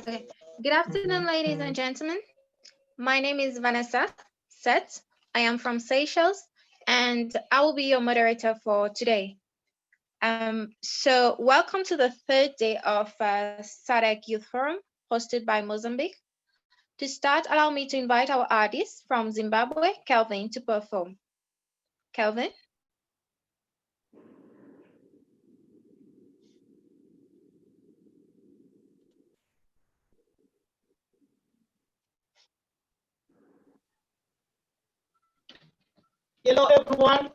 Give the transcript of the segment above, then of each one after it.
Okay. Good afternoon, ladies and gentlemen. My name is Vanessa Set. I am from Seychelles, and I will be your moderator for today. So welcome to the third day of SADC Youth Forum hosted by Mozambique. To start, allow me to invite our artist from Zimbabwe, Kelvin, to perform. Kelvin? Hello, everyone.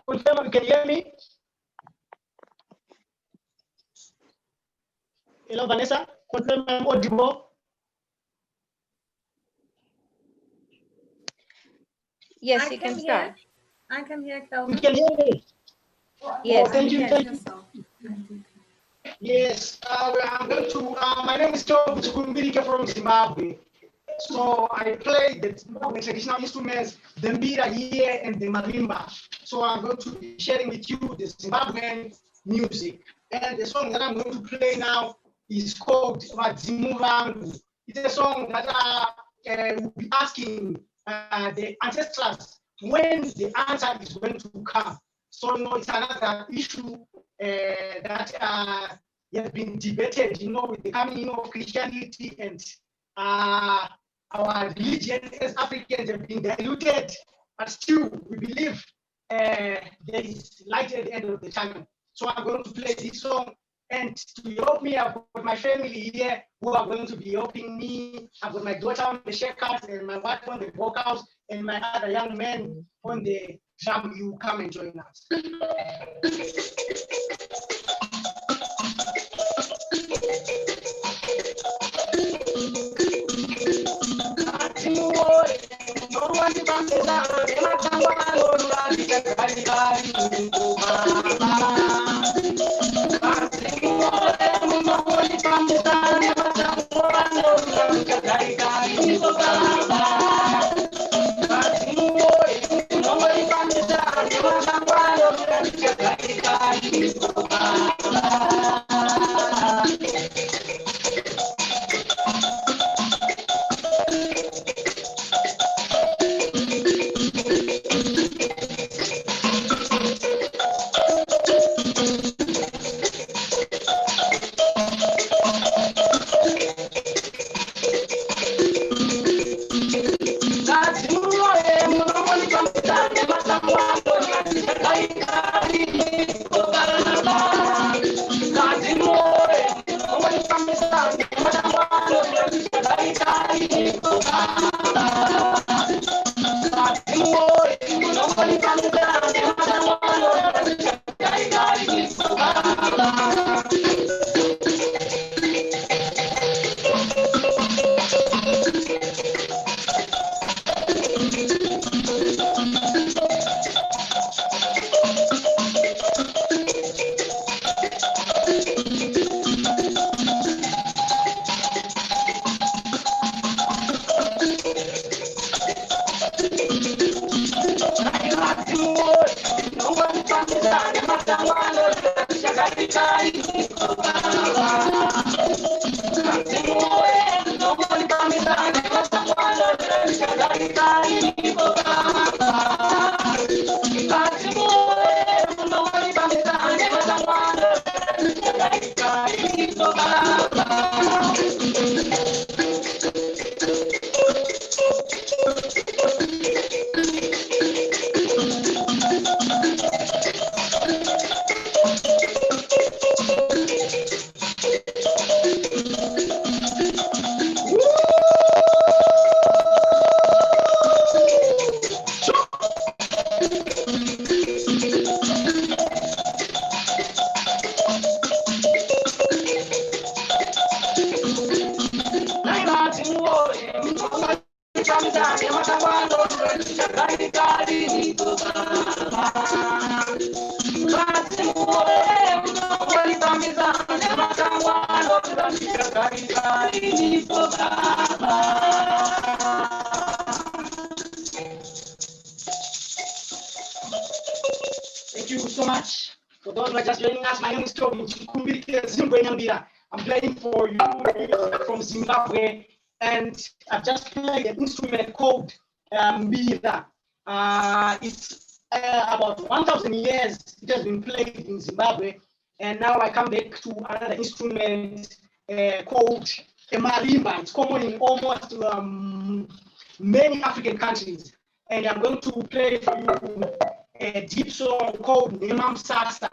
Confirm you can hear me. Hello, Vanessa. Confirm I'm audible. Yes, you can start. I can hear Kelvin. You can hear me. Yes. Oh, thank you. Thank you. Yes, I'm going to. My name is Kelvin from Zimbabwe. So I play the Zimbabwe traditional instruments, the mbira here and the marimba. So I'm going to be sharing with you the Zimbabwean music. And the song that I'm going to play now is called Vadzimu Vangu. It's a song that will be asking the ancestors when the answer is going to come. So it's another issue that has been debated, with the coming of Christianity and our religion as Africans have been diluted, but still we believe there is light at the end of the tunnel. So I'm going to play this song, and to help me, I've got my family here who are going to be helping me. I've got my daughter on the shakers and my wife on the vocals and my other young man on the drum. You come and join us. Thank you so much. For those who are just joining us, my name is Toby. I'm playing for you from Zimbabwe, and I've just played an instrument called mbira. It's about 1,000 years it has been played in Zimbabwe, and now I come back to another instrument called a marimba. It's common in almost many African countries, and I'm going to play for you a deep song called Nemam Sasa.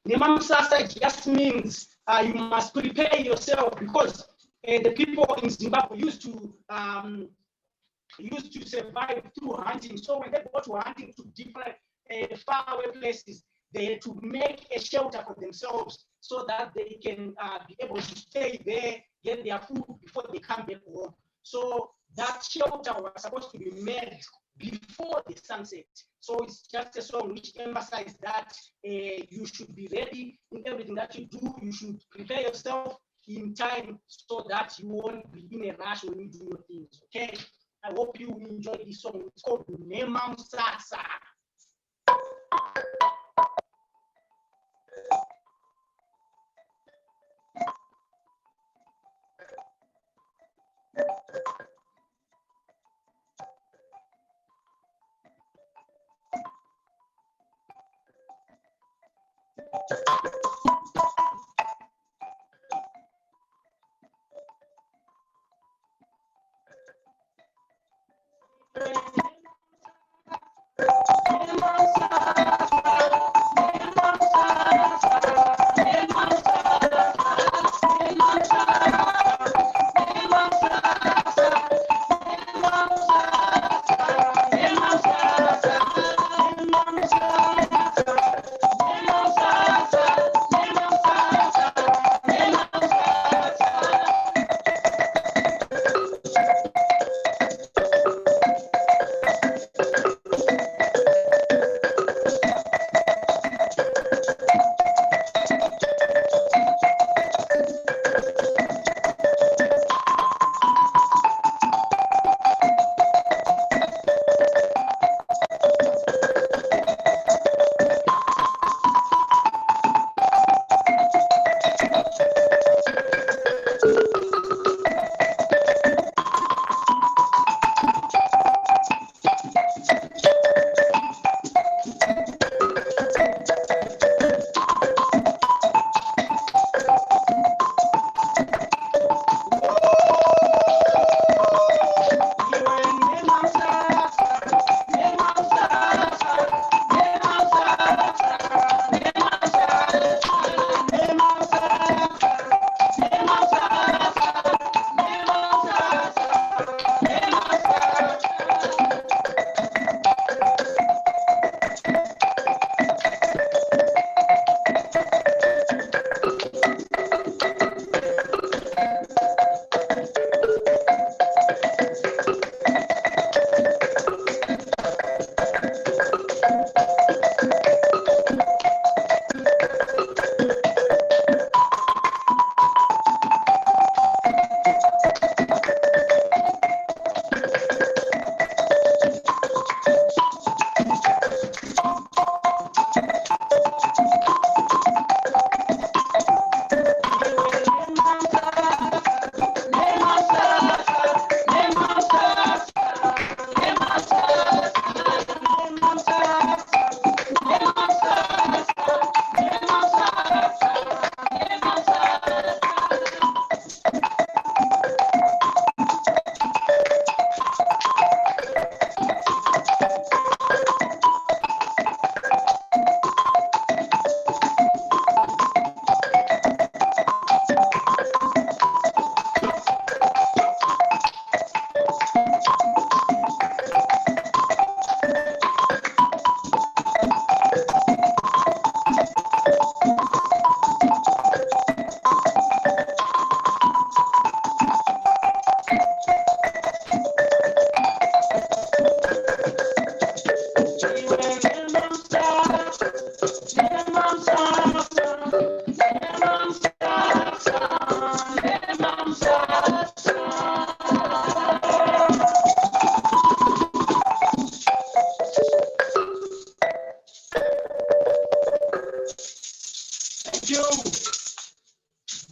Nemam Sasa just means you must prepare yourself, because the people in Zimbabwe used to survive through hunting. So when they go to hunting to different faraway places, they had to make a shelter for themselves so that they can be able to stay there, get their food before they come back home. So that shelter was supposed to be made before the sunset. So it's just a song which emphasizes that you should be ready in everything that you do. You should prepare yourself in time so that you won't be in a rush when you do your things. Okay? I hope you enjoy this song. It's called Nemam Sasa.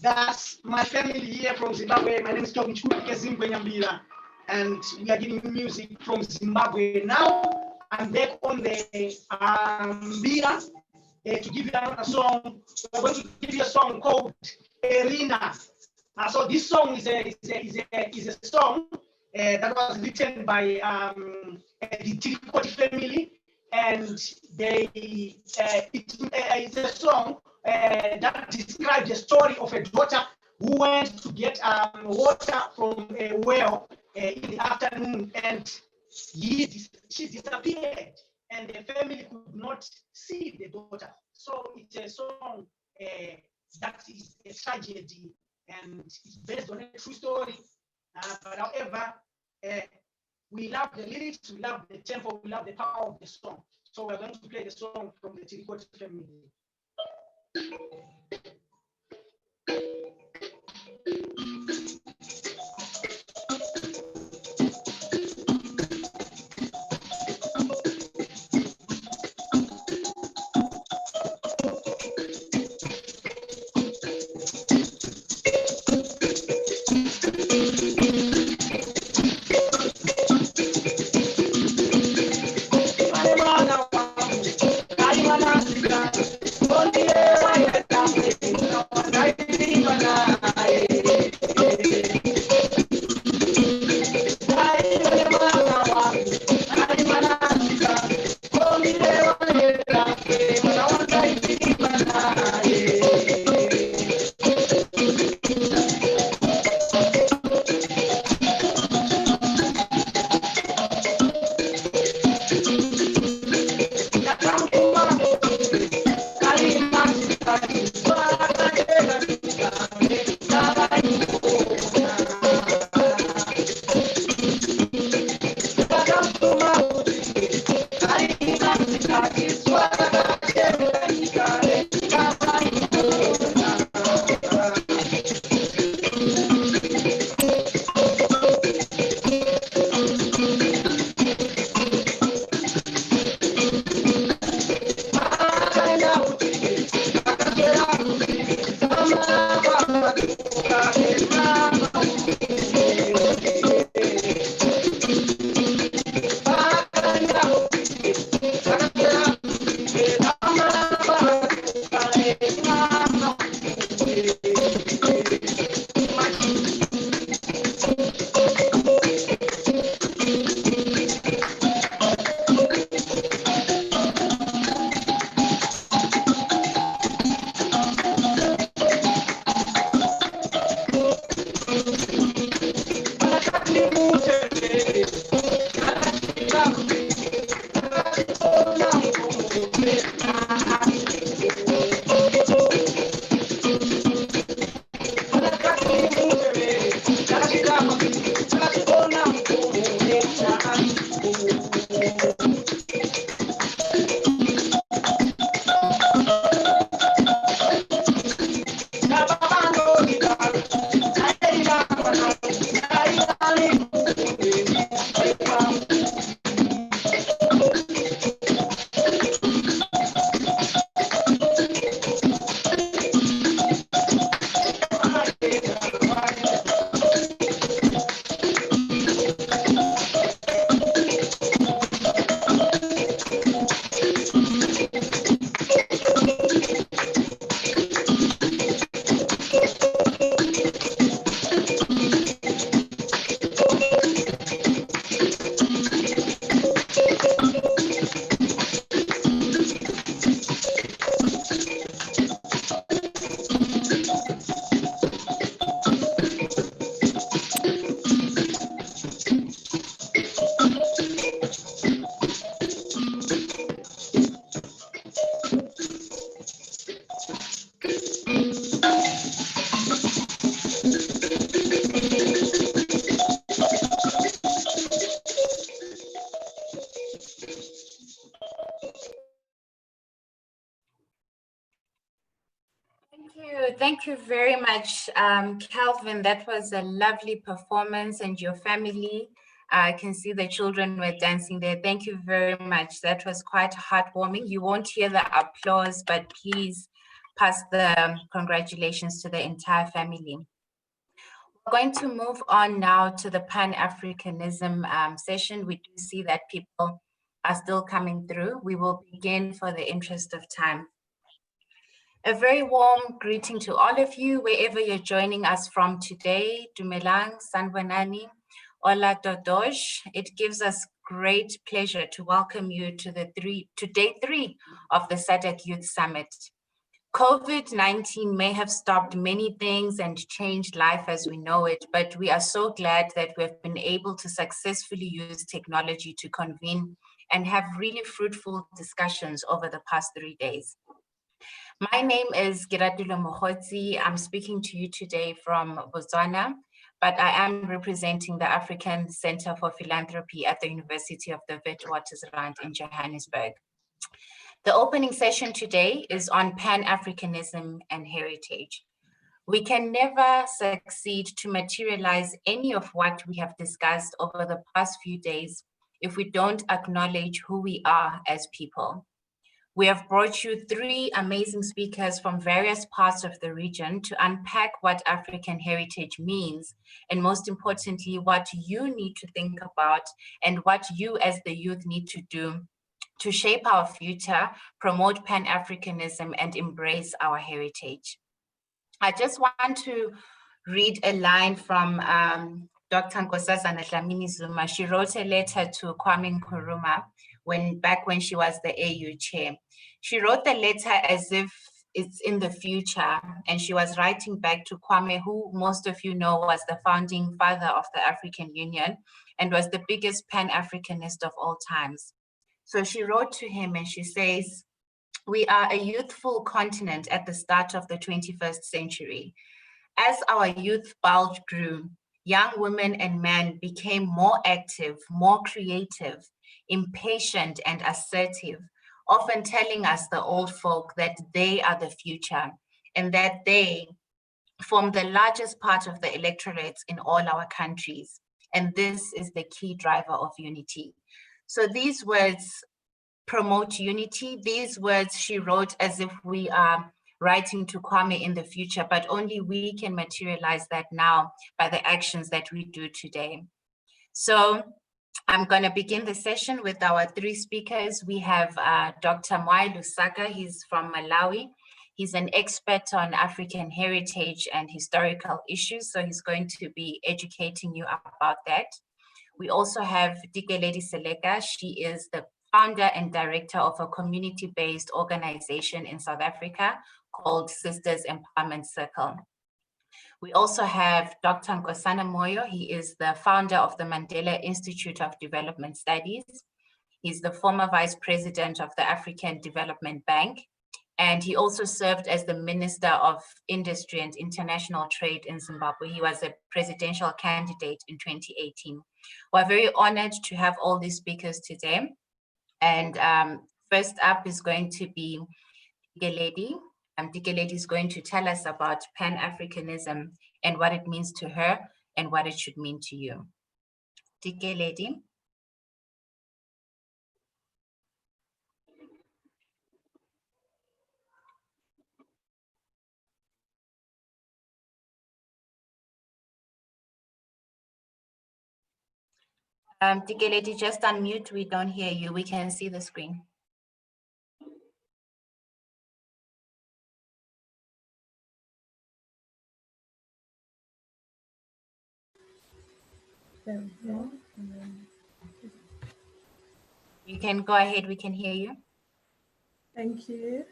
That's my family here from Zimbabwe. My name is Tom Nyambila, and we are giving music from Zimbabwe. Now I'm back on the Mbila to give you another song. We're going to give you a song called Erina. So this song is a song that was written by the Tirikoti family, and it's a song that describes the story of a daughter who went to get water from a well in the afternoon, and she disappeared, and the family could not see the daughter. So it's a song that is a tragedy, and it's based on a true story. But however, we love the lyrics, we love the tempo, we love the power of the song. So we're going to play the song from the Tirikoti family. Thank you very much, Calvin. That was a lovely performance, and your family. I can see the children were dancing there. Thank you very much. That was quite heartwarming. You won't hear the applause, but please pass the congratulations to the entire family. going to move on now to the Pan-Africanism session. We do see that people are still coming through. We will begin for the interest of time. A very warm greeting to all of you, wherever you're joining us from today. Dumelang, Sanwanani, Ola Dodoj. It gives us great pleasure to welcome you to day 3 of the SADC Youth Summit. COVID-19 may have stopped many things and changed life as we know it, but we are so glad that we have been able to successfully use technology to convene and have really fruitful discussions over the past 3 days. My name is Giratulo Mohotsi. I'm speaking to you today from Botswana, but I am representing the African Center for Philanthropy at the University of the Witwatersrand in Johannesburg. The opening session today is on Pan-Africanism and heritage. We can never succeed to materialize any of what we have discussed over the past few days if we don't acknowledge who we are as people. We have brought you 3 amazing speakers from various parts of the region to unpack what African heritage means, and most importantly, what you need to think about and what you as the youth need to do to shape our future, promote Pan-Africanism, and embrace our heritage. I just want to read a line from Dr. Nkosazana Dlamini Zuma. She wrote a letter to Kwame Nkrumah back when she was the AU chair. She wrote the letter as if it's in the future, and she was writing back to Kwame, who most of you know was the founding father of the African Union and was the biggest Pan-Africanist of all times. So she wrote to him and she says, "We are a youthful continent at the start of the 21st century. As our youth bulge grew, young women and men became more active, more creative, impatient and assertive, often telling us, the old folk, that they are the future and that they form the largest part of the electorates in all our countries. And this is the key driver of unity." So these words promote unity. These words she wrote as if we are writing to Kwame in the future, but only we can materialize that now by the actions that we do today. So I'm going to begin the session with our 3 speakers. We have Dr. Mwai Lusaka. He's from Malawi. He's an expert on African heritage and historical issues, so he's going to be educating you about that. We also have Dikeledi Seleka. She is the founder and director of a community-based organization in South Africa called Sisters Empowerment Circle. We also have Dr. Nkosana Moyo. He is the founder of the Mandela Institute of Development Studies. He's the former vice president of the African Development Bank, and he also served as the Minister of Industry and International Trade in Zimbabwe. He was a presidential candidate in 2018. We're very honored to have all these speakers today. And first up is going to be Dikeledi. Dikeledi is going to tell us about Pan-Africanism and what it means to her and what it should mean to you. Dikeledi. Dikeledi, just unmute. We don't hear you. We can see the screen. There we go. You can go ahead. We can hear you. Thank you.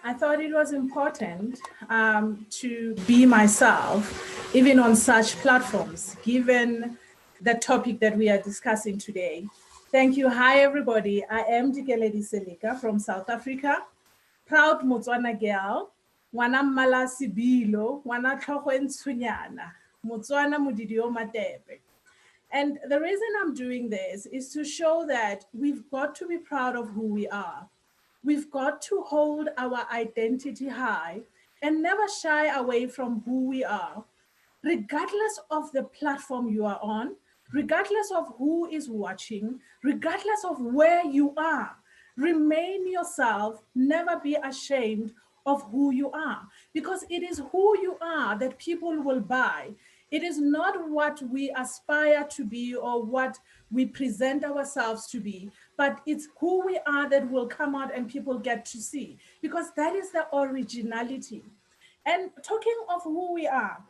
I thought it was important to be myself, even on such platforms, given the topic that we are discussing today. Thank you. Hi, everybody. I am Dikeledi Seleka from South Africa. Proud Motswana girl. Wana mmala sibilo, wana tlhogo e ntshonyana, Motswana modidi o matepe. And the reason I'm doing this is to show that we've got to be proud of who we are. We've got to hold our identity high and never shy away from who we are, regardless of the platform you are on, regardless of who is watching, regardless of where you are. Remain yourself, never be ashamed of who you are, because it is who you are that people will buy. It is not what we aspire to be or what we present ourselves to be, but it's who we are that will come out and people get to see, because that is the originality. And talking of who we are,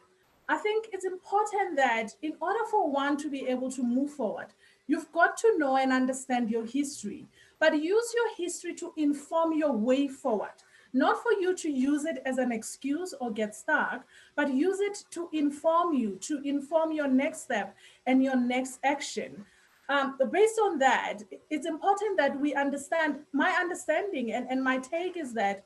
I think it's important that in order for one to be able to move forward, you've got to know and understand your history, but use your history to inform your way forward. Not for you to use it as an excuse or get stuck, but use it to inform you, to inform your next step and your next action. Based on that, it's important that we understand, my understanding and my take is that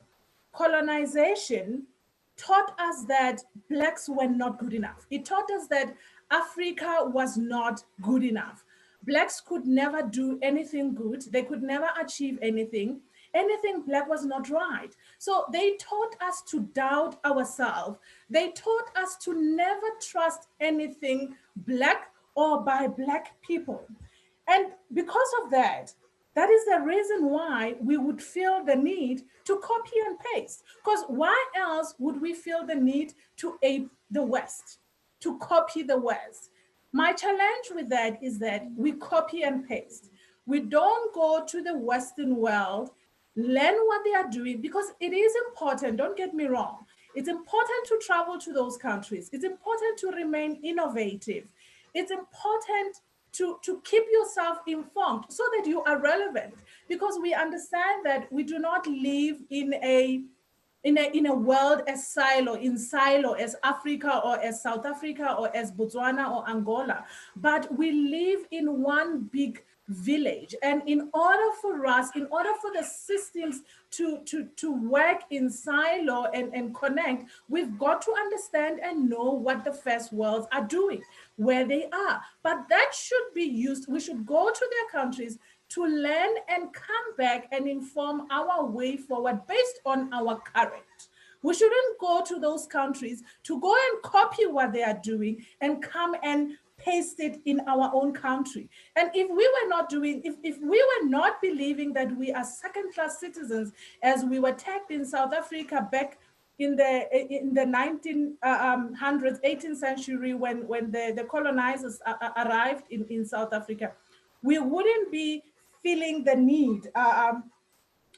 colonization taught us that Blacks were not good enough. It taught us that Africa was not good enough. Blacks could never do anything good. They could never achieve anything. Anything Black was not right. So they taught us to doubt ourselves. They taught us to never trust anything Black or by Black people. And because of that, that is the reason why we would feel the need to copy and paste. Because why else would we feel the need to ape the West, to copy the West? My challenge with that is that we copy and paste. We don't go to the Western world, learn what they are doing, because it is important, don't get me wrong. It's important to travel to those countries. It's important to remain innovative. It's important to keep yourself informed so that you are relevant, because we understand that we do not live in a world as silo as Africa or as South Africa or as Botswana or Angola, but we live in one big village. And in order for us, in order for the systems to work in silo and connect, we've got to understand and know what the first worlds are doing, where they are. But that should be used. We should go to their countries to learn and come back and inform our way forward based on our current. We shouldn't go to those countries to go and copy what they are doing and come and paste it in our own country. And if we were not doing, if we were not believing that we are second-class citizens, as we were tagged in South Africa back in the 1900s, 18th century, when the colonizers arrived in South Africa, we wouldn't be feeling the need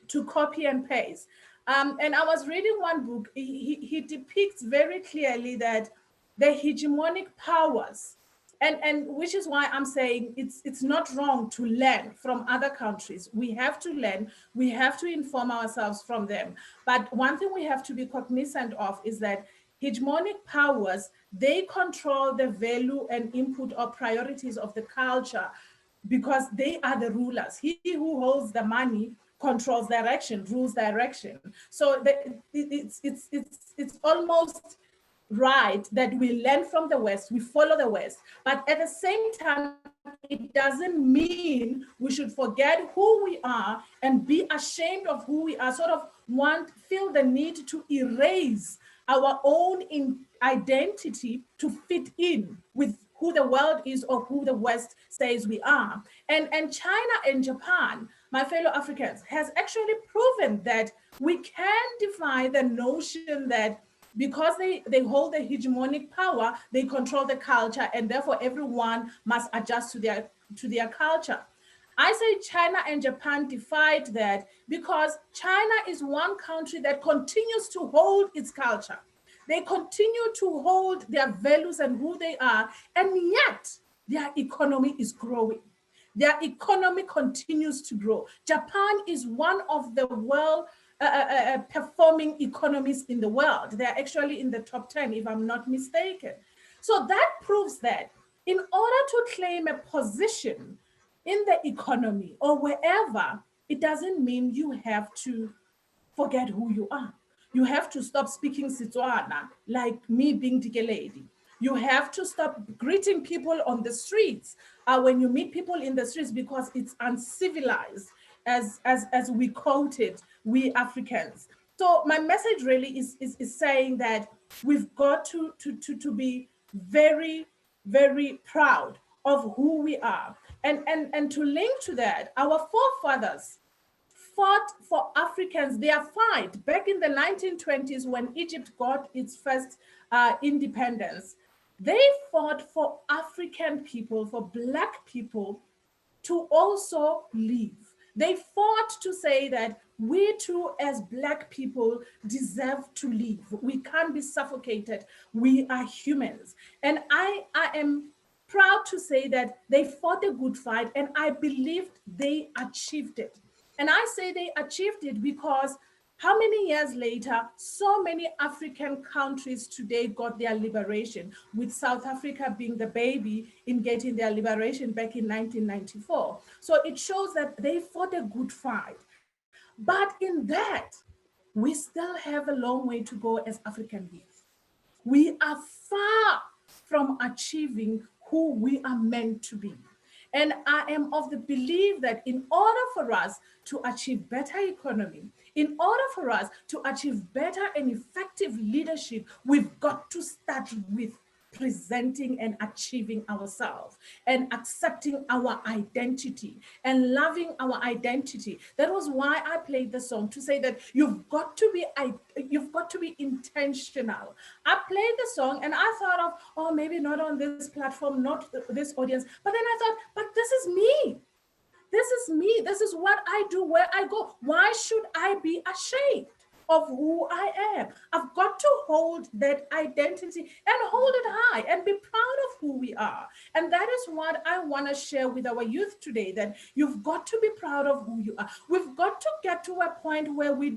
to copy and paste. And I was reading one book. He depicts very clearly that the hegemonic powers, and which is why I'm saying it's not wrong to learn from other countries. We have to learn, we have to inform ourselves from them. But one thing we have to be cognizant of is that hegemonic powers, they control the value and input or priorities of the culture, because they are the rulers. He who holds the money controls direction, rules direction. So it's almost right that we learn from the West, we follow the West, but at the same time, it doesn't mean we should forget who we are and be ashamed of who we are, sort of feel the need to erase our own identity to fit in with who the world is or who the West says we are. And China and Japan, my fellow Africans, has actually proven that we can defy the notion that because they hold the hegemonic power, they control the culture, and therefore everyone must adjust to their culture. I say China and Japan defied that because China is one country that continues to hold its culture. They continue to hold their values and who they are, and yet their economy is growing. Their economy continues to grow. Japan is one of the world performing economies in the world. They're actually in the top 10, if I'm not mistaken. So that proves that in order to claim a position in the economy or wherever, it doesn't mean you have to forget who you are. You have to stop speaking Setswana, like me being Dikeledi. You have to stop greeting people on the streets when you meet people in the streets, because it's uncivilized, as we quoted, we Africans. So my message really is saying that we've got to be very, very proud of who we are. And to link to that, our forefathers fought for Africans, their fight back in the 1920s when Egypt got its first independence. They fought for African people, for Black people to also live. They fought to say that we too, as Black people, deserve to live. We can't be suffocated. We are humans. And I am proud to say that they fought a good fight, and I believed they achieved it. And I say they achieved it because how many years later, so many African countries today got their liberation, with South Africa being the baby in getting their liberation back in 1994. So it shows that they fought a good fight. But in that, we still have a long way to go as African youth. We are far from achieving who we are meant to be. And I am of the belief that in order for us to achieve better economy, in order for us to achieve better and effective leadership, we've got to start with presenting and achieving ourselves and accepting our identity and loving our identity. That was why I played the song, to say that you've got to be intentional. I played the song and I thought of, oh, maybe not on this platform, not this audience, but then I thought, but this is me. This is me. This is what I do where I go. Why should I be ashamed of who I am? I've got to hold that identity and hold it high and be proud of who we are. And that is what I want to share with our youth today, that you've got to be proud of who you are. We've got to get to a point where we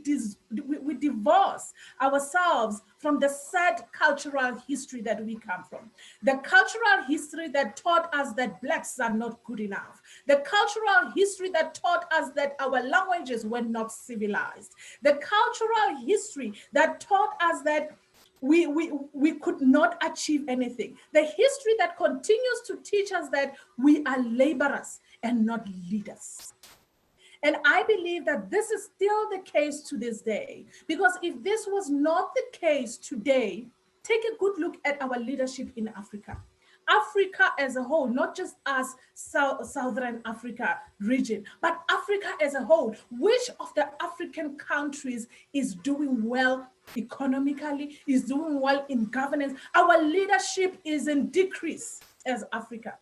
divorce ourselves from the sad cultural history that we come from. The cultural history that taught us that Blacks are not good enough. The cultural history that taught us that our languages were not civilized. The cultural history that taught us that we could not achieve anything. The history that continues to teach us that we are laborers and not leaders. And I believe that this is still the case to this day, because if this was not the case today, take a good look at our leadership in Africa. Africa as a whole, not just us, Southern Africa region, but Africa as a whole. Which of the African countries is doing well economically, is doing well in governance? Our leadership is in decrease as Africa.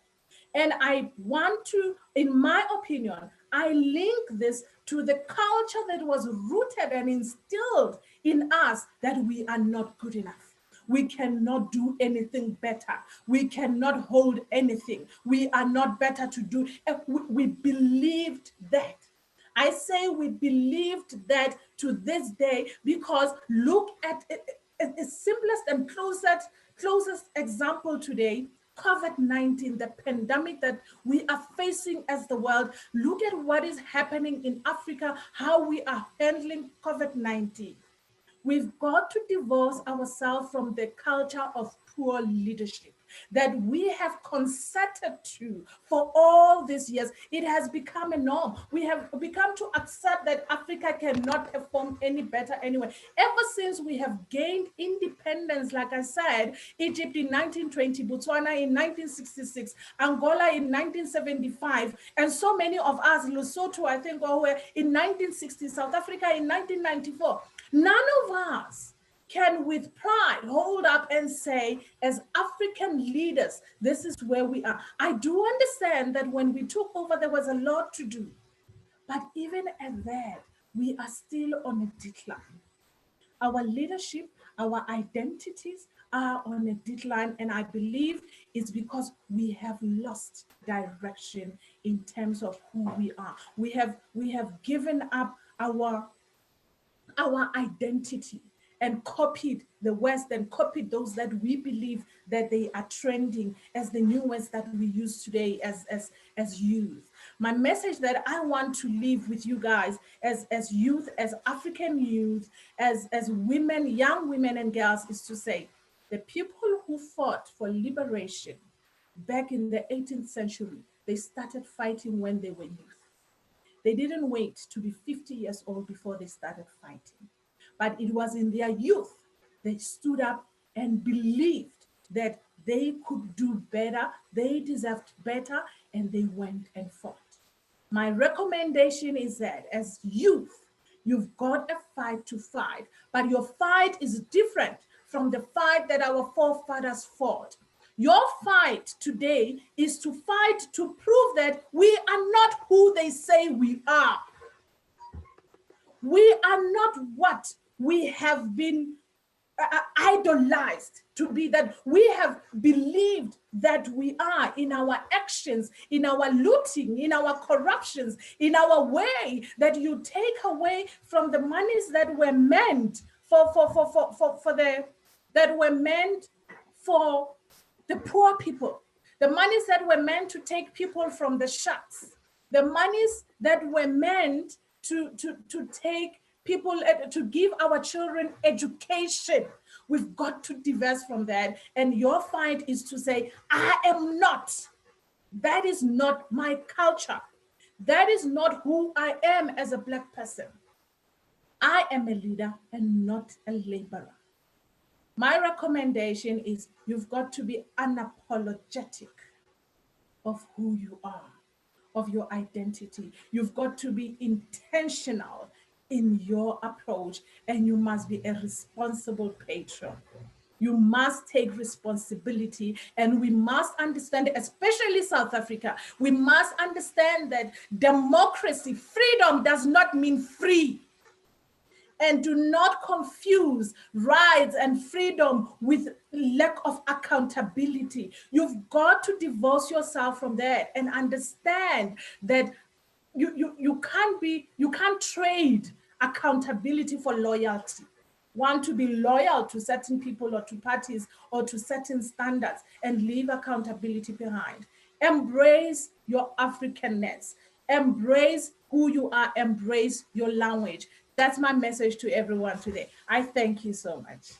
And I want to, in my opinion, I link this to the culture that was rooted and instilled in us that we are not good enough. We cannot do anything better. We cannot hold anything. We are not better to do. We believed that. I say we believed that to this day, because look at the simplest and closest example today, COVID-19, the pandemic that we are facing as the world. Look at what is happening in Africa, how we are handling COVID-19. We've got to divorce ourselves from the culture of poor leadership that we have consented to for all these years. It has become a norm. We have become to accept that Africa cannot perform any better anyway. Ever since we have gained independence, like I said, Egypt in 1920, Botswana in 1966, Angola in 1975, and so many of us, Lesotho, I think, were in 1960, South Africa in 1994. None of us can with pride hold up and say, as African leaders, this is where we are. I do understand that when we took over, there was a lot to do. But even at that, we are still on a decline. Our leadership, our identities are on a decline, and I believe it's because we have lost direction in terms of who we are. We have given up our identity and copied the West and copied those that we believe that they are trending as the new ones that we use today as youth. My message that I want to leave with you guys as youth, as African youth, as women, young women and girls, is to say, the people who fought for liberation back in the 18th century, they started fighting when they were youth. They didn't wait to be 50 years old before they started fighting. But it was in their youth they stood up and believed that they could do better, they deserved better, and they went and fought. My recommendation is that as youth, you've got a fight to fight, but your fight is different from the fight that our forefathers fought. Your fight today is to fight to prove that we are not who they say we are. We are not what we have been idolized to be, that we have believed that we are in our actions, in our looting, in our corruptions, in our way that you take away from the monies that were meant for the poor people, the monies that were meant to take people from the shacks, the monies that were meant to take people, to give our children education. We've got to divest from that. And your fight is to say, I am not. That is not my culture. That is not who I am as a Black person. I am a leader and not a laborer. My recommendation is you've got to be unapologetic of who you are, of your identity. You've got to be intentional in your approach, and you must be a responsible patron. You must take responsibility, and we must understand, especially South Africa, we must understand that democracy, freedom does not mean free. And do not confuse rights and freedom with lack of accountability. You've got to divorce yourself from that and understand that you can't trade accountability for loyalty. Want to be loyal to certain people or to parties or to certain standards and leave accountability behind. Embrace your Africanness. Embrace who you are. Embrace your language. That's my message to everyone today. I thank you so much.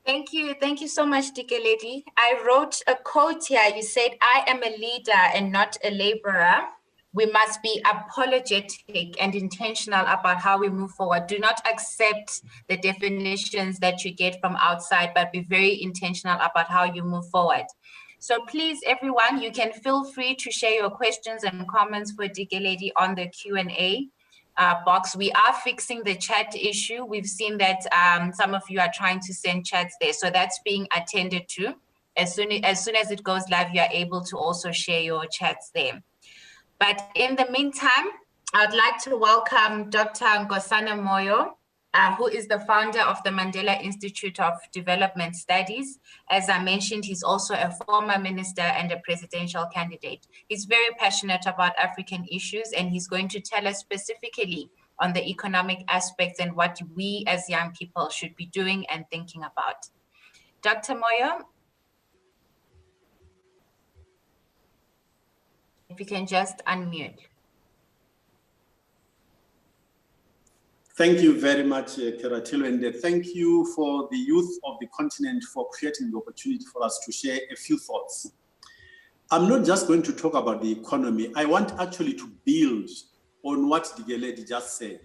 Thank you. Thank you so much, Dikeledi. I wrote a quote here. You said, I am a leader and not a laborer. We must be apologetic and intentional about how we move forward. Do not accept the definitions that you get from outside, but be very intentional about how you move forward. So please, everyone, you can feel free to share your questions and comments for Dikeledi on the Q&A box. We are fixing the chat issue. We've seen that some of you are trying to send chats there. So that's being attended to. As soon as it goes live, you're able to also share your chats there. But in the meantime, I'd like to welcome Dr. Nkosana Moyo, who is the founder of the Mandela Institute of Development Studies. As I mentioned, he's also a former minister and a presidential candidate. He's very passionate about African issues, and he's going to tell us specifically on the economic aspects and what we as young people should be doing and thinking about. Dr. Moyo, if you can just unmute. Thank you very much, Keratilo, and thank you for the youth of the continent for creating the opportunity for us to share a few thoughts. I'm not just going to talk about the economy. I want actually to build on what Dikeledi just said.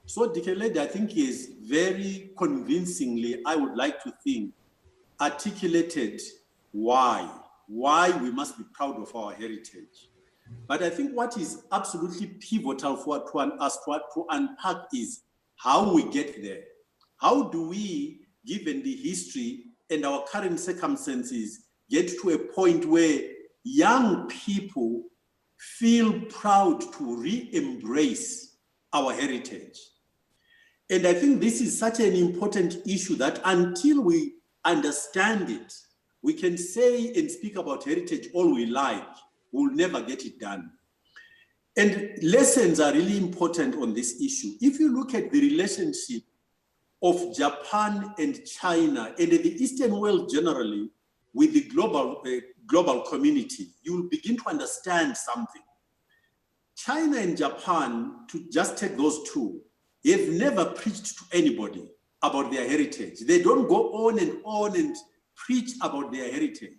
So Dikeledi, I think, is very convincingly, I would like to think, articulated why we must be proud of our heritage. But I think what is absolutely pivotal for us to unpack is how we get there. How do we, given the history and our current circumstances, get to a point where young people feel proud to re-embrace our heritage? And I think this is such an important issue that until we understand it, we can say and speak about heritage all we like, we'll never get it done. And lessons are really important on this issue. If you look at the relationship of Japan and China and the Eastern world generally with the global community, you'll begin to understand something. China and Japan, to just take those two, they've never preached to anybody about their heritage. They don't go on and preach about their heritage.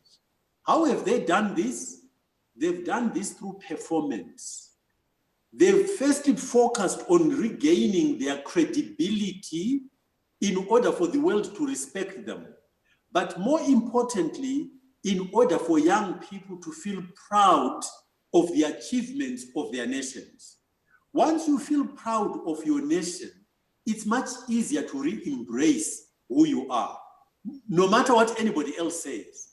How have they done this? They've done this through performance. They've firstly focused on regaining their credibility in order for the world to respect them. But more importantly, in order for young people to feel proud of the achievements of their nations. Once you feel proud of your nation, it's much easier to re-embrace who you are, no matter what anybody else says.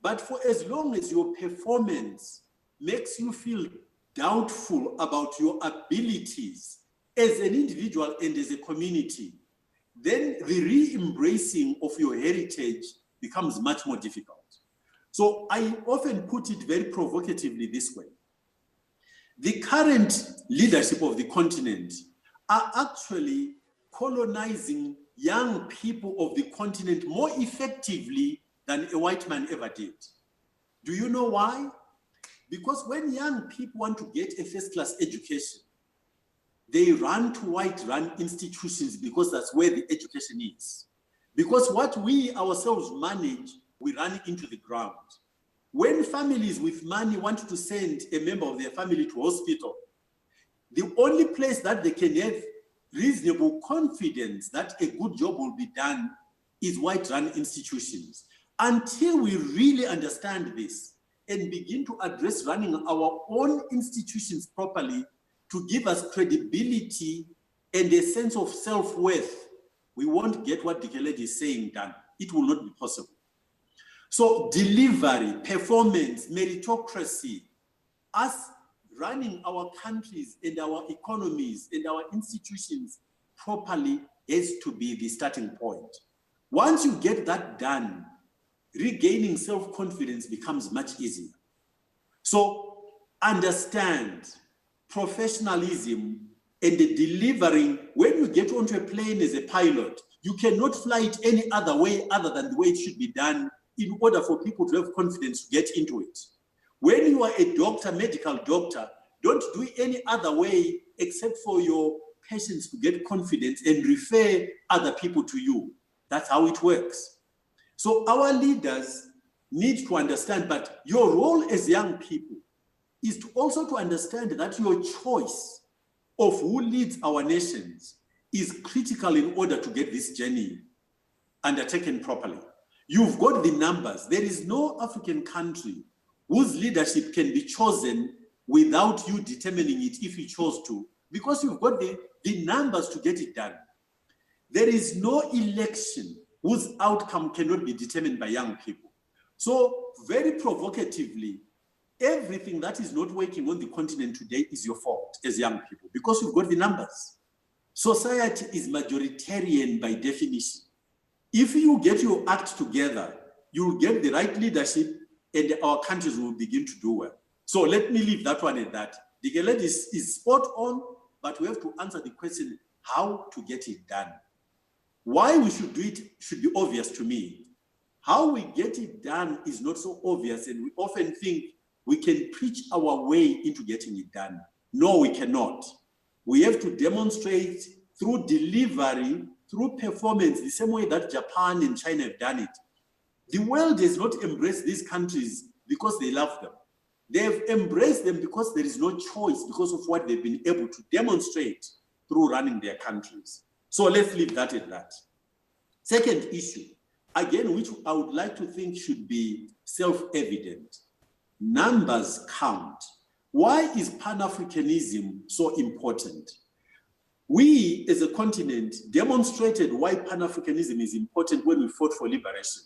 But for as long as your performance makes you feel doubtful about your abilities as an individual and as a community, then the re-embracing of your heritage becomes much more difficult. So I often put it very provocatively this way. The current leadership of the continent are actually colonizing young people of the continent more effectively than a white man ever did. Do you know why? Because when young people want to get a first-class education, they run to white-run institutions because that's where the education is. Because what we ourselves manage, we run it into the ground. When families with money want to send a member of their family to hospital, the only place that they can have reasonable confidence that a good job will be done is white-run institutions. Until we really understand this and begin to address running our own institutions properly to give us credibility and a sense of self-worth, we won't get what Dikeledi is saying done. It will not be possible. So delivery, performance, meritocracy, us running our countries and our economies and our institutions properly has to be the starting point. Once you get that done, regaining self-confidence becomes much easier. So understand professionalism and the delivering. When you get onto a plane as a pilot, you cannot fly it any other way other than the way it should be done in order for people to have confidence to get into it. When you are a doctor, medical doctor, don't do it any other way except for your patients to get confidence and refer other people to you. That's how it works. So our leaders need to understand, but your role as young people is to also to understand that your choice of who leads our nations is critical in order to get this journey undertaken properly. You've got the numbers. There is no African country whose leadership can be chosen without you determining it if you chose to, because you've got the numbers to get it done. There is no election whose outcome cannot be determined by young people. So very provocatively, everything that is not working on the continent today is your fault as young people, because you've got the numbers. Society is majoritarian by definition. If you get your act together, you'll get the right leadership and our countries will begin to do well. So let me leave that one at that. The Geled is spot on, but we have to answer the question, how to get it done. Why we should do it should be obvious to me. How we get it done is not so obvious, and we often think we can preach our way into getting it done. No, we cannot. We have to demonstrate through delivery, through performance, the same way that Japan and China have done it. The world has not embraced these countries because they love them. They have embraced them because there is no choice, because of what they've been able to demonstrate through running their countries. So let's leave that at that. Second issue, again, which I would like to think should be self-evident. Numbers count. Why is Pan-Africanism so important? We, as a continent, demonstrated why Pan-Africanism is important when we fought for liberation.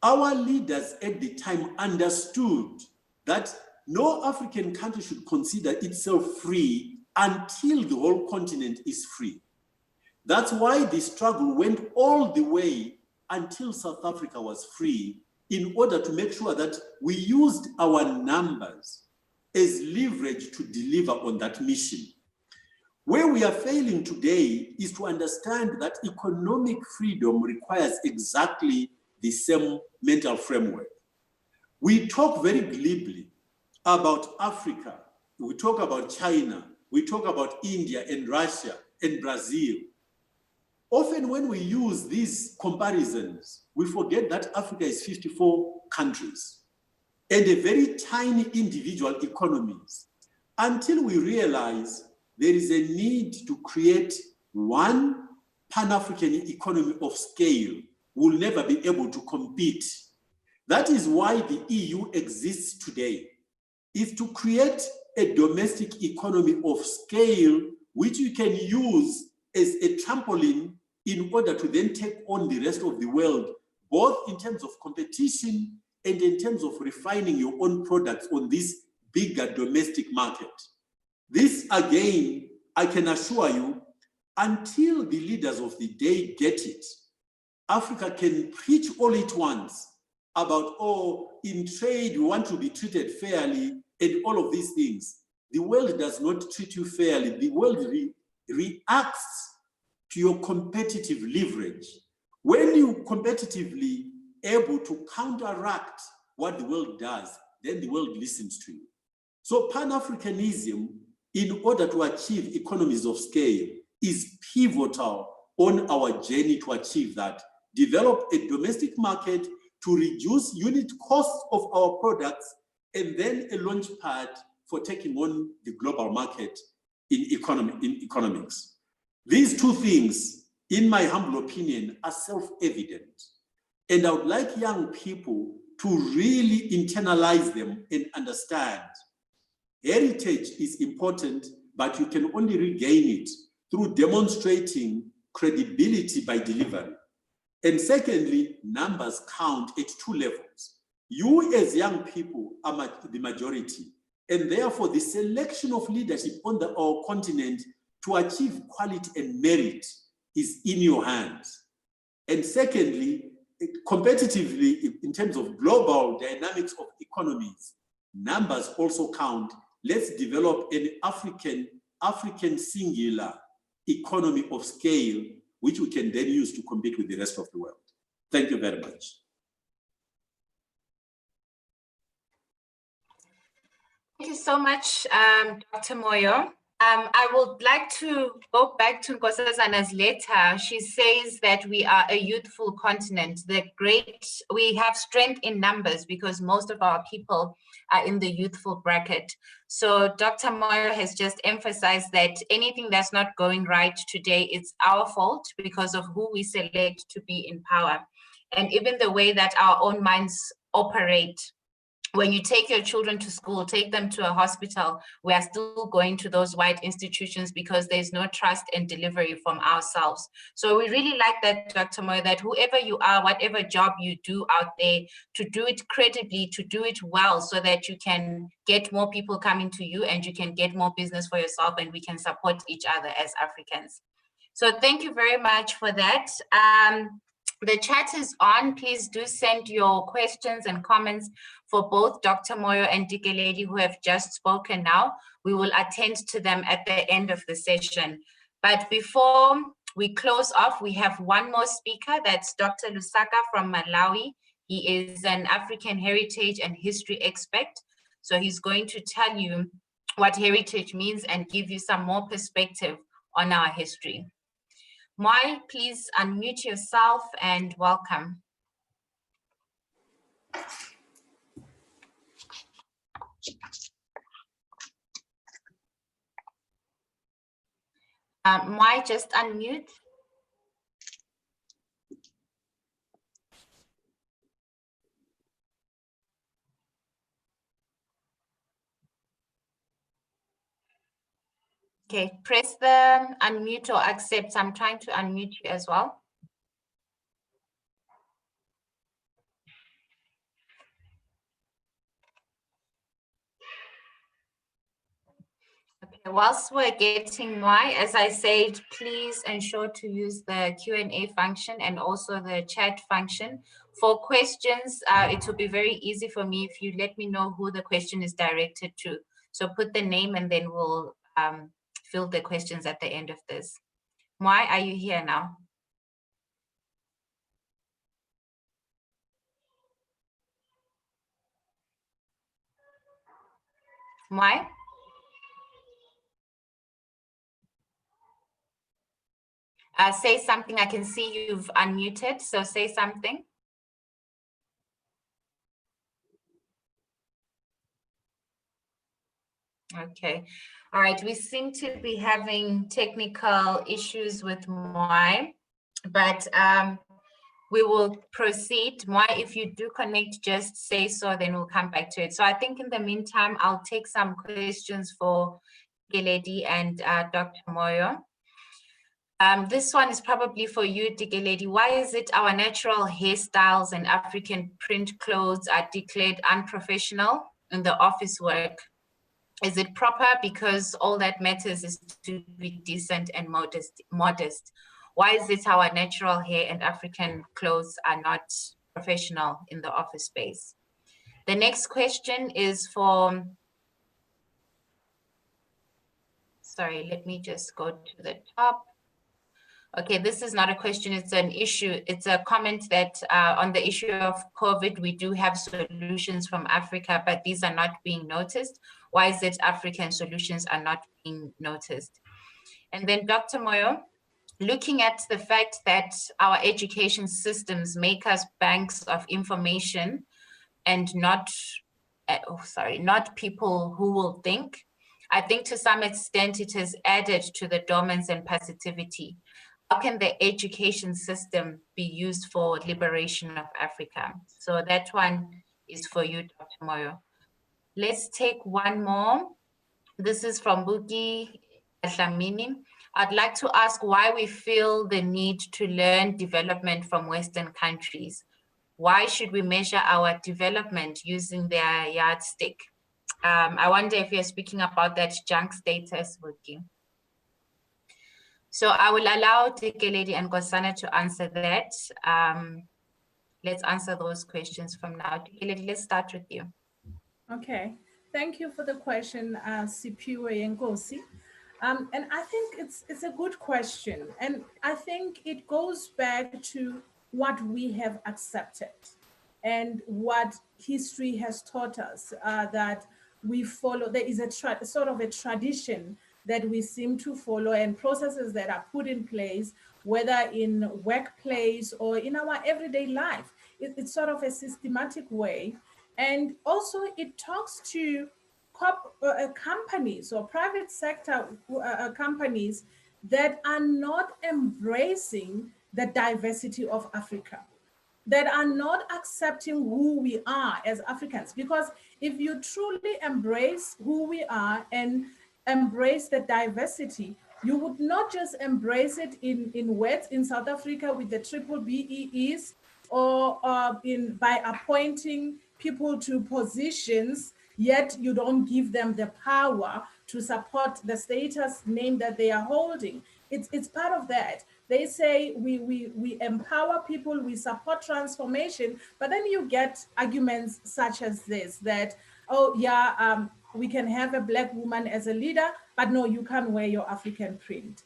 Our leaders at the time understood that no African country should consider itself free until the whole continent is free. That's why the struggle went all the way until South Africa was free, in order to make sure that we used our numbers as leverage to deliver on that mission. Where we are failing today is to understand that economic freedom requires exactly the same mental framework. We talk very glibly about Africa, we talk about China, we talk about India and Russia and Brazil. Often when we use these comparisons, we forget that Africa is 54 countries and a very tiny individual economies, until we realize there is a need to create one Pan-African economy of scale. We'll never be able to compete. That is why the EU exists today, is to create a domestic economy of scale, which you can use as a trampoline in order to then take on the rest of the world, both in terms of competition and in terms of refining your own products on this bigger domestic market. This, again, I can assure you, until the leaders of the day get it, Africa can preach all it wants about, oh, in trade, we want to be treated fairly and all of these things. The world does not treat you fairly. The world reacts to your competitive leverage. When you competitively able to counteract what the world does, then the world listens to you. So Pan-Africanism, in order to achieve economies of scale, is pivotal on our journey to achieve that. Develop a domestic market to reduce unit costs of our products, and then a launch pad for taking on the global market in economics. These two things, in my humble opinion, are self-evident. And I would like young people to really internalize them and understand. Heritage is important, but you can only regain it through demonstrating credibility by delivery. And secondly, numbers count at two levels. You as young people are the majority, and therefore the selection of leadership on our continent to achieve quality and merit is in your hands. And secondly, competitively, in terms of global dynamics of economies, numbers also count. Let's develop an African singular economy of scale, which we can then use to compete with the rest of the world. Thank you very much. Thank you so much, Dr. Moyo. I would like to go back to Nkosazana's letter. She says that we are a youthful continent. We have strength in numbers because most of our people are in the youthful bracket. So Dr. Moyo has just emphasized that anything that's not going right today, it's our fault because of who we select to be in power. And even the way that our own minds operate. When you take your children to school, take them to a hospital, we are still going to those white institutions because there's no trust and delivery from ourselves. So we really like that, Dr. Moyo, that whoever you are, whatever job you do out there, to do it credibly, to do it well, so that you can get more people coming to you and you can get more business for yourself and we can support each other as Africans. So thank you very much for that. The chat is on. Please do send your questions and comments for both Dr. Moyo and Dikeledi, who have just spoken now. We will attend to them at the end of the session. But before we close off, we have one more speaker. That's Dr. Lusaka from Malawi. He is an African heritage and history expert. So he's going to tell you what heritage means and give you some more perspective on our history. Mwai, please unmute yourself and welcome. Mwai, just unmute. Okay, press the unmute or accept. I'm trying to unmute you as well. Okay, whilst we're getting Mwai, as I said, please ensure to use the Q&A function and also the chat function. For questions, it will be very easy for me if you let me know who the question is directed to. So put the name and then we'll fill the questions at the end of this. Mwai, are you here now? Mwai? Say something. I can see you've unmuted, so say something. Okay. All right. We seem to be having technical issues with Mwai, but we will proceed. Mwai, if you do connect, just say so, then we'll come back to it. So I think in the meantime, I'll take some questions for Dikeledi and Dr. Moyo. This one is probably for you, Dikeledi. Why is it our natural hairstyles and African print clothes are declared unprofessional in the office work? Is it proper because all that matters is to be decent and modest? Why is it our natural hair and African clothes are not professional in the office space? The next question is for, sorry, let me just go to the top. Okay, this is not a question, it's an issue. It's a comment that on the issue of COVID, we do have solutions from Africa, but these are not being noticed. Why is it African solutions are not being noticed? And then Dr. Moyo, looking at the fact that our education systems make us banks of information and not people who will think, I think to some extent it has added to the dormance and passivity. How can the education system be used for liberation of Africa? So that one is for you, Dr. Moyo. Let's take one more. This is from Buki Dlamini. I'd like to ask why we feel the need to learn development from Western countries. Why should we measure our development using their yardstick? I wonder if you're speaking about that junk status, Buki. So I will allow Dikeledi and Nkosana to answer that. Let's answer those questions from now. Dikeledi, let's start with you. Okay, thank you for the question, Sipiwe Nkosi. And I think it's a good question. And I think it goes back to what we have accepted and what history has taught us, that we follow. There is a sort of a tradition that we seem to follow and processes that are put in place, whether in workplace or in our everyday life. It's sort of a systematic way. And also it talks to companies or private sector companies that are not embracing the diversity of Africa, that are not accepting who we are as Africans. Because if you truly embrace who we are and embrace the diversity, you would not just embrace it in words in South Africa with the triple BEEs or by appointing people to positions, yet you don't give them the power to support the status name that they are holding. It's part of that. They say we empower people, we support transformation, but then you get arguments such as this, that, oh yeah, we can have a Black woman as a leader, but no, you can't wear your African print.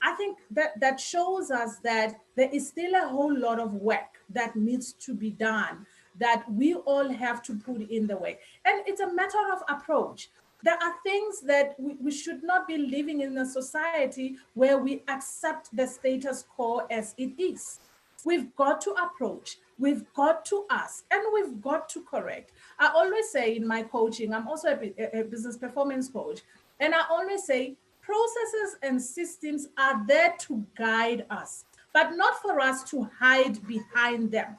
I think that shows us that there is still a whole lot of work that needs to be done, that we all have to put in the work. And it's a matter of approach. There are things that we should not be living in a society where we accept the status quo as it is. We've got to approach, we've got to ask, and we've got to correct. I always say in my coaching, I'm also a business performance coach, and I always say processes and systems are there to guide us, but not for us to hide behind them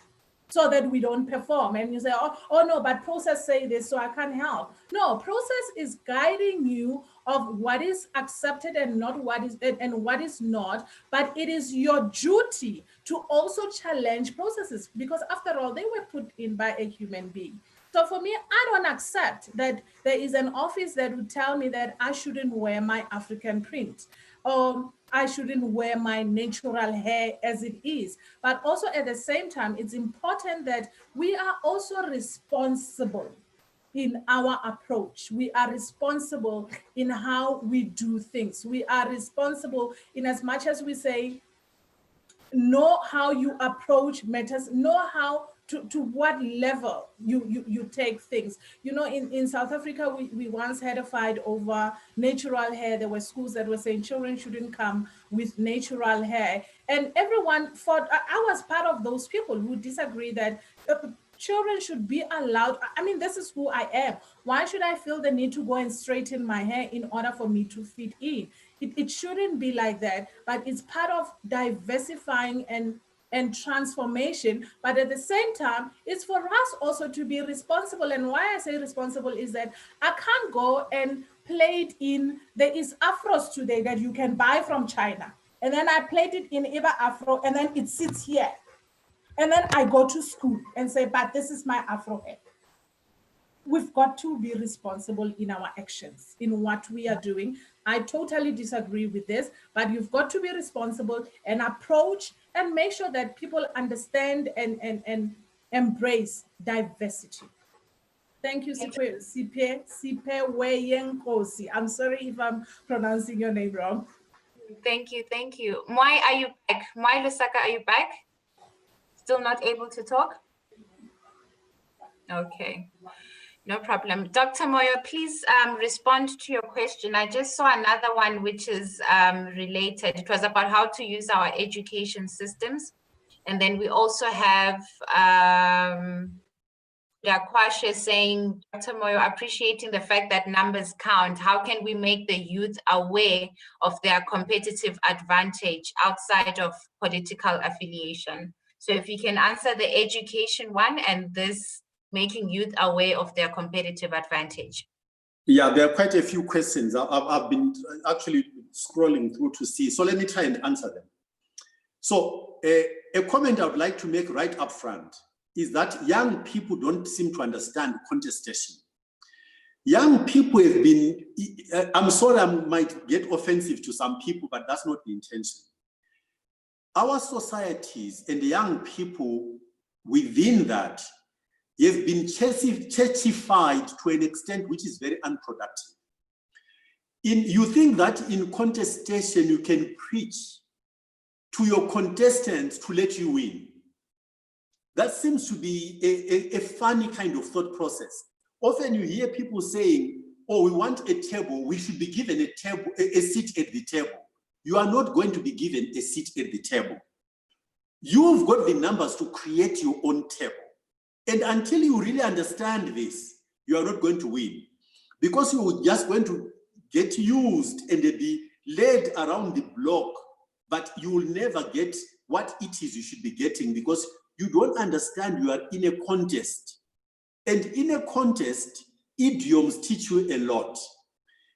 so that we don't perform. And you say, oh no, but process say this, so I can't help. No, process is guiding you of what is accepted and not what is not, but it is your duty to also challenge processes, because after all, they were put in by a human being. So for me, I don't accept that there is an office that would tell me that I shouldn't wear my African print, or I shouldn't wear my natural hair as it is. But also at the same time, it's important that we are also responsible in our approach. We are responsible in how we do things. We are responsible in as much as we say, know how you approach matters, know how to what level you take things. You know, in South Africa, we once had a fight over natural hair. There were schools that were saying children shouldn't come with natural hair. And everyone fought. I was part of those people who disagree that children should be allowed. I mean, this is who I am. Why should I feel the need to go and straighten my hair in order for me to fit in? It shouldn't be like that, but it's part of diversifying and transformation. But at the same time, it's for us also to be responsible. And why I say responsible is that I can't go and plait in, there is afros today that you can buy from China. And then I plait it in Iba Afro, and then it sits here. And then I go to school and say, but this is my Afro hair. We've got to be responsible in our actions, in what we are doing. I totally disagree with this, but you've got to be responsible and approach and make sure that people understand and embrace diversity. Thank you, Sipe Weyenkosi. I'm sorry if I'm pronouncing your name wrong. Thank you, thank you. Mai, are you back? Mai Lusaka, are you back? Still not able to talk? Okay, no problem. Dr. Moyo, please respond to your question. I just saw another one which is related. It was about how to use our education systems. And then we also have Dakwashe saying, Dr. Moyo, appreciating the fact that numbers count, how can we make the youth aware of their competitive advantage outside of political affiliation? So if you can answer the education one and this making youth aware of their competitive advantage. Yeah, there are quite a few questions. I've been actually scrolling through to see. So let me try and answer them. So a comment I would like to make right up front is that young people don't seem to understand contestation. Young people have been, I'm sorry I might get offensive to some people, but that's not the intention. Our societies and the young people within that have been churchified to an extent which is very unproductive. You think that in contestation you can preach to your contestants to let you win. That seems to be a funny kind of thought process. Often you hear people saying, oh, we want a table, we should be given a seat at the table. You are not going to be given a seat at the table. You've got the numbers to create your own table. And until you really understand this, you are not going to win. Because you're just going to get used and be led around the block, but you will never get what it is you should be getting because you don't understand you are in a contest. And in a contest, idioms teach you a lot.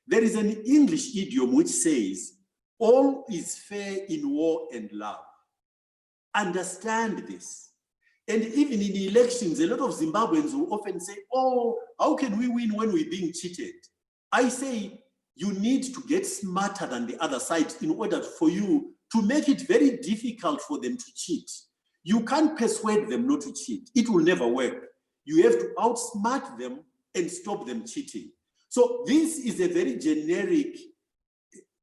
There is an English idiom which says, all is fair in war and love. Understand this. And even in elections, a lot of Zimbabweans will often say, oh, how can we win when we're being cheated? I say, you need to get smarter than the other side in order for you to make it very difficult for them to cheat. You can't persuade them not to cheat. It will never work. You have to outsmart them and stop them cheating. So this is a very generic,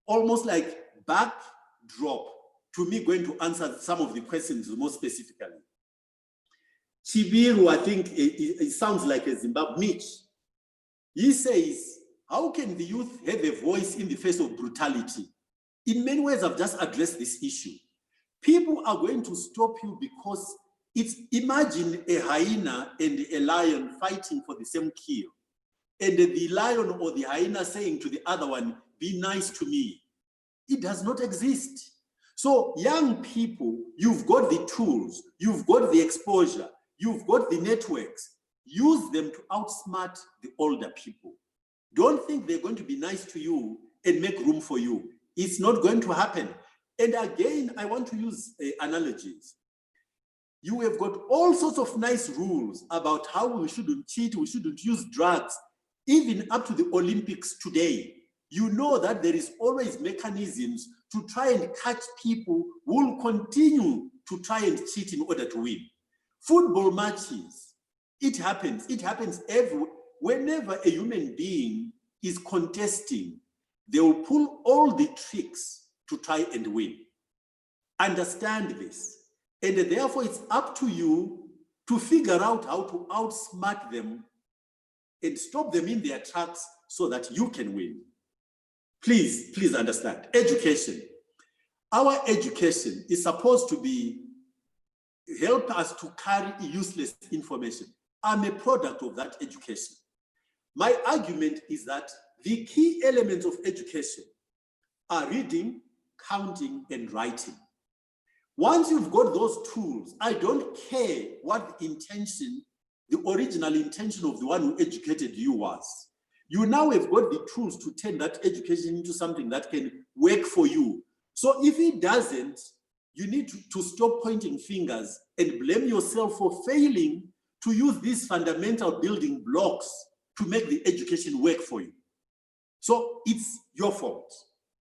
almost like backdrop to me going to answer some of the questions more specifically. Chibiru, I think it sounds like a Zimbabwe Mitch. He says, how can the youth have a voice in the face of brutality? In many ways, I've just addressed this issue. People are going to stop you because imagine a hyena and a lion fighting for the same kill. And the lion or the hyena saying to the other one, be nice to me. It does not exist. So young people, you've got the tools, you've got the exposure, you've got the networks. Use them to outsmart the older people. Don't think they're going to be nice to you and make room for you. It's not going to happen. And again, I want to use analogies. You have got all sorts of nice rules about how we shouldn't cheat, we shouldn't use drugs, even up to the Olympics today. You know that there is always mechanisms to try and catch people who will continue to try and cheat in order to win. Football matches, it happens everywhere. Whenever a human being is contesting, they will pull all the tricks to try and win. Understand this. And therefore, it's up to you to figure out how to outsmart them and stop them in their tracks so that you can win. Please understand. Education. Our education is supposed to be help us to carry useless information. I'm a product of that education. My argument is that the key elements of education are reading, counting, and writing. Once you've got those tools, I don't care what the intention, the original intention of the one who educated you was. You now have got the tools to turn that education into something that can work for you. So if it doesn't, you need to stop pointing fingers and blame yourself for failing to use these fundamental building blocks to make the education work for you. So it's your fault,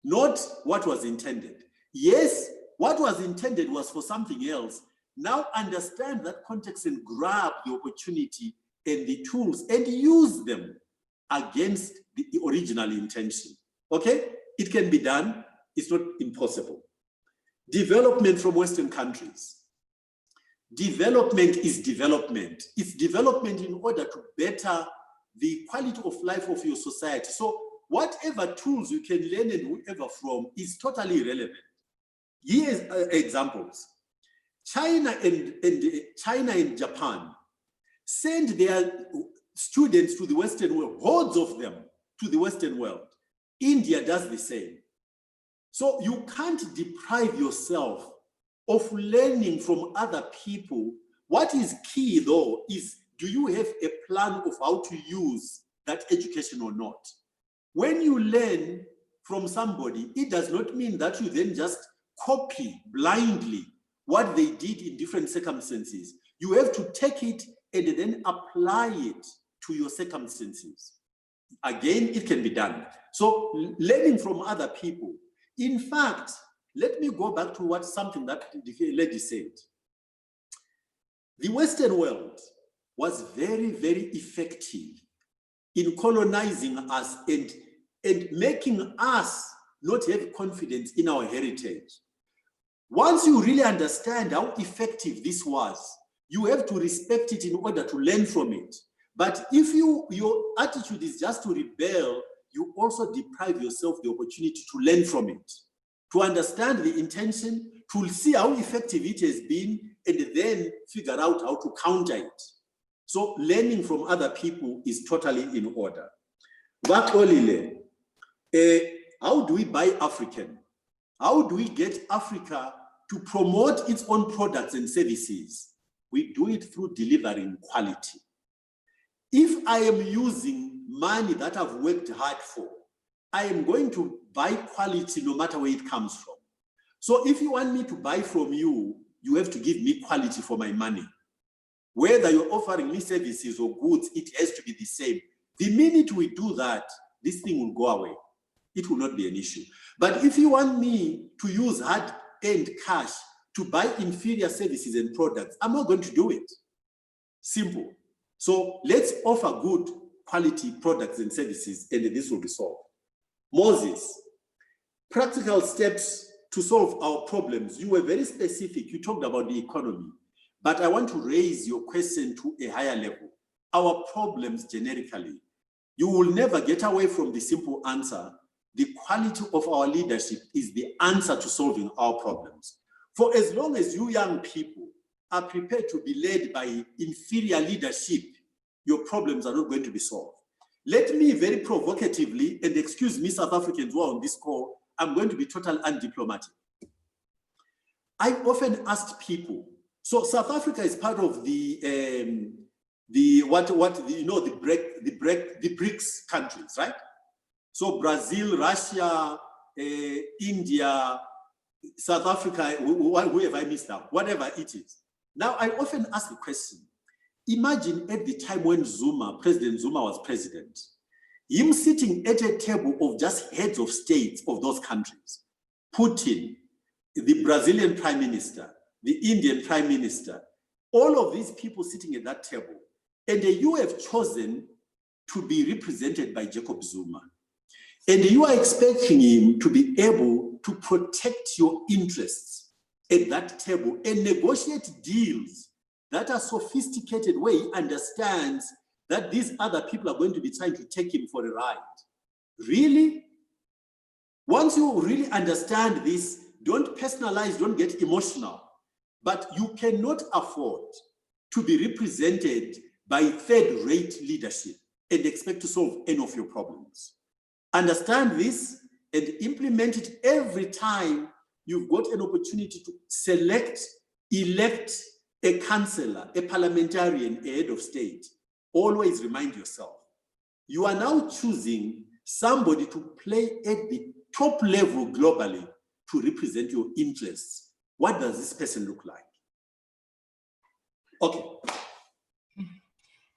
not what was intended. Yes, what was intended was for something else. Now understand that context and grab the opportunity and the tools and use them against the original intention. Okay? It can be done. It's not impossible. Development from Western countries. Development is development. It's development in order to better the quality of life of your society. So whatever tools you can learn and whoever from is totally irrelevant. Here's examples. China and Japan send their students to the Western world, hordes of them to the Western world. India does the same. So you can't deprive yourself of learning from other people. What is key though is, do you have a plan of how to use that education or not? When you learn from somebody, it does not mean that you then just copy blindly what they did in different circumstances. You have to take it and then apply it to your circumstances. Again, it can be done. So learning from other people. In fact, let me go back to something that the lady said. The Western world was very, very effective in colonizing us and making us not have confidence in our heritage. Once you really understand how effective this was, you have to respect it in order to learn from it. But if your attitude is just to rebel, you also deprive yourself the opportunity to learn from it, to understand the intention, to see how effective it has been, and then figure out how to counter it. So learning from other people is totally in order. But Olile, how do we buy African? How do we get Africa to promote its own products and services? We do it through delivering quality. If I am using money that I've worked hard for, I am going to buy quality no matter where it comes from. So if you want me to buy from you, you have to give me quality for my money. Whether you're offering me services or goods, it has to be the same. The minute we do that, this thing will go away. It will not be an issue. But if you want me to use hard-earned cash to buy inferior services and products, I'm not going to do it. Simple. So let's offer good quality products and services, and this will be solved. Moses, practical steps to solve our problems. You were very specific. You talked about the economy, but I want to raise your question to a higher level. Our problems generically. You will never get away from the simple answer. The quality of our leadership is the answer to solving our problems. For as long as you young people are prepared to be led by inferior leadership, your problems are not going to be solved. Let me very provocatively, and excuse me, South Africans who are on this call, I'm going to be totally undiplomatic. I often asked people, so South Africa is part of the BRICS countries, right? So Brazil, Russia, India, South Africa, who have I missed out? Whatever it is. Now, I often ask the question, imagine at the time when President Zuma was president, him sitting at a table of just heads of states of those countries, Putin, the Brazilian prime minister, the Indian prime minister, all of these people sitting at that table, and you have chosen to be represented by Jacob Zuma. And you are expecting him to be able to protect your interests at that table and negotiate deals that a sophisticated way understands that these other people are going to be trying to take him for a ride. Really? Once you really understand this, don't personalize, don't get emotional, but you cannot afford to be represented by third-rate leadership and expect to solve any of your problems. Understand this and implement it every time you've got an opportunity to elect a councillor, a parliamentarian, a head of state. Always remind yourself, you are now choosing somebody to play at the top level globally to represent your interests. What does this person look like? Okay.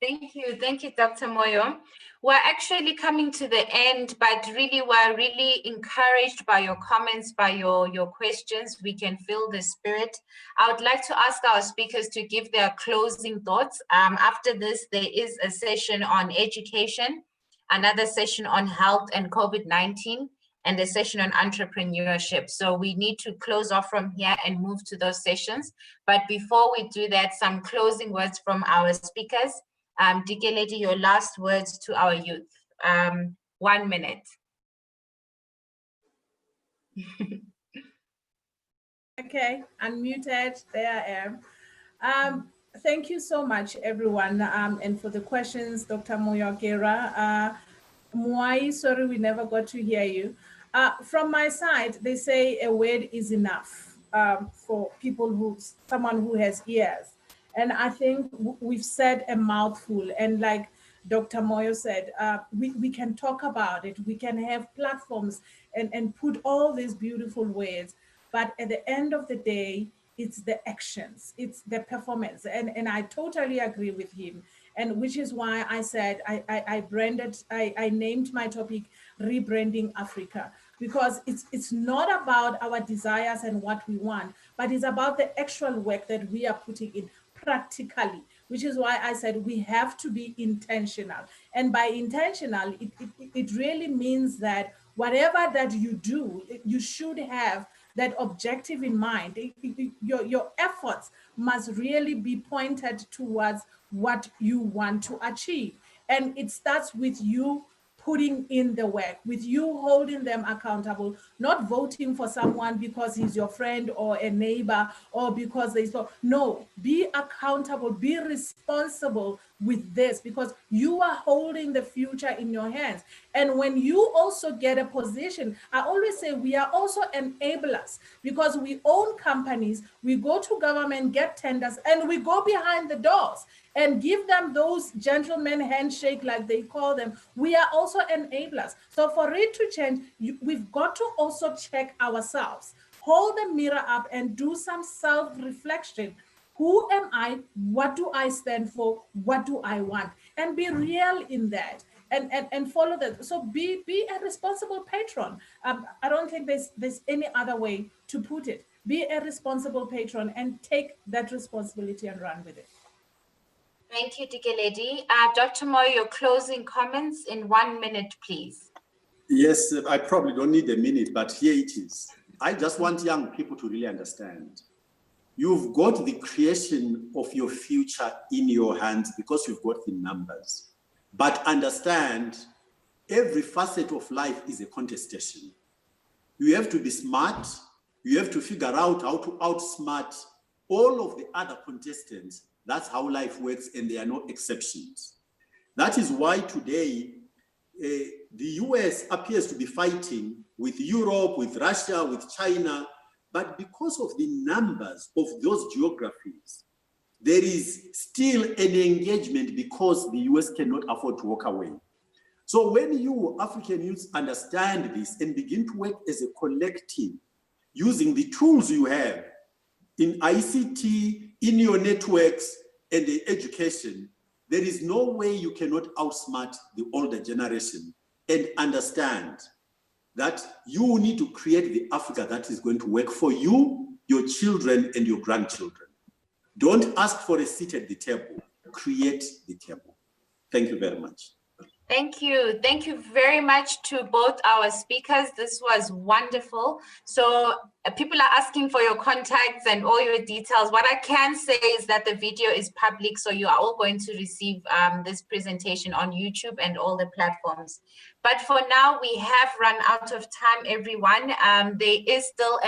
Thank you, Dr. Moyo. We're actually coming to the end, but really we're really encouraged by your comments, by your questions. We can feel the spirit. I would like to ask our speakers to give their closing thoughts. After this, there is a session on education, another session on health and COVID-19, and a session on entrepreneurship. So we need to close off from here and move to those sessions. But before we do that, some closing words from our speakers. Dikeledi, your last words to our youth. 1 minute. Okay, unmuted, there I am. Thank you so much, everyone, and for the questions, Dr. Moyo. Mwai, sorry, we never got to hear you. From my side, they say a word is enough for people someone who has ears. And I think we've said a mouthful, and like Dr. Moyo said, we can talk about it. We can have platforms and put all these beautiful words, but at the end of the day, it's the actions, it's the performance. And I totally agree with him. And which is why I said, I named my topic Rebranding Africa, because it's not about our desires and what we want, but it's about the actual work that we are putting in practically, which is why I said we have to be intentional. And by intentional, it really means that whatever that you do, you should have that objective in mind. Your efforts must really be pointed towards what you want to achieve. And it starts with you putting in the work, with you holding them accountable, not voting for someone because he's your friend or a neighbor or because they so. No, be accountable, be responsible with this, because you are holding the future in your hands. And when you also get a position, I always say we are also enablers, because we own companies, we go to government, get tenders, and we go behind the doors and give them those gentleman handshake, like they call them. We are also enablers. So for it to change, we've got to also check ourselves, hold the mirror up and do some self-reflection. Who am I? What do I stand for? What do I want? And be real in that and follow that. So be a responsible patron. I don't think there's any other way to put it. Be a responsible patron and take that responsibility and run with it. Thank you, Dikeledi. Dr. Moyo, your closing comments in 1 minute, please. Yes, I probably don't need a minute, but here it is. I just want young people to really understand. You've got the creation of your future in your hands because you've got the numbers. But understand, every facet of life is a contestation. You have to be smart. You have to figure out how to outsmart all of the other contestants. That's how life works, and there are no exceptions. That is why today, the US appears to be fighting with Europe, with Russia, with China, but because of the numbers of those geographies, there is still an engagement because the US cannot afford to walk away. So when you African youths understand this and begin to work as a collective, using the tools you have in ICT, in your networks and the education, there is no way you cannot outsmart the older generation, and understand that you need to create the Africa that is going to work for you, your children, and your grandchildren. Don't ask for a seat at the table, create the table. Thank you very much. Thank you. Thank you very much to both our speakers. This was wonderful. So people are asking for your contacts and all your details. What I can say is that the video is public, so you are all going to receive this presentation on YouTube and all the platforms. But for now, we have run out of time, everyone. There is still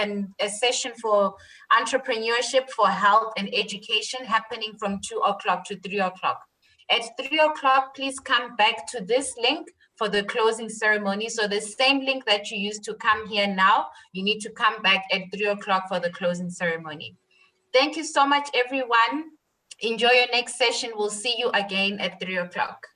a session for entrepreneurship for health and education happening from 2 o'clock to 3 o'clock. At 3 o'clock, please come back to this link for the closing ceremony. So the same link that you used to come here now, you need to come back at 3 o'clock for the closing ceremony. Thank you so much, everyone. Enjoy your next session. We'll see you again at 3 o'clock.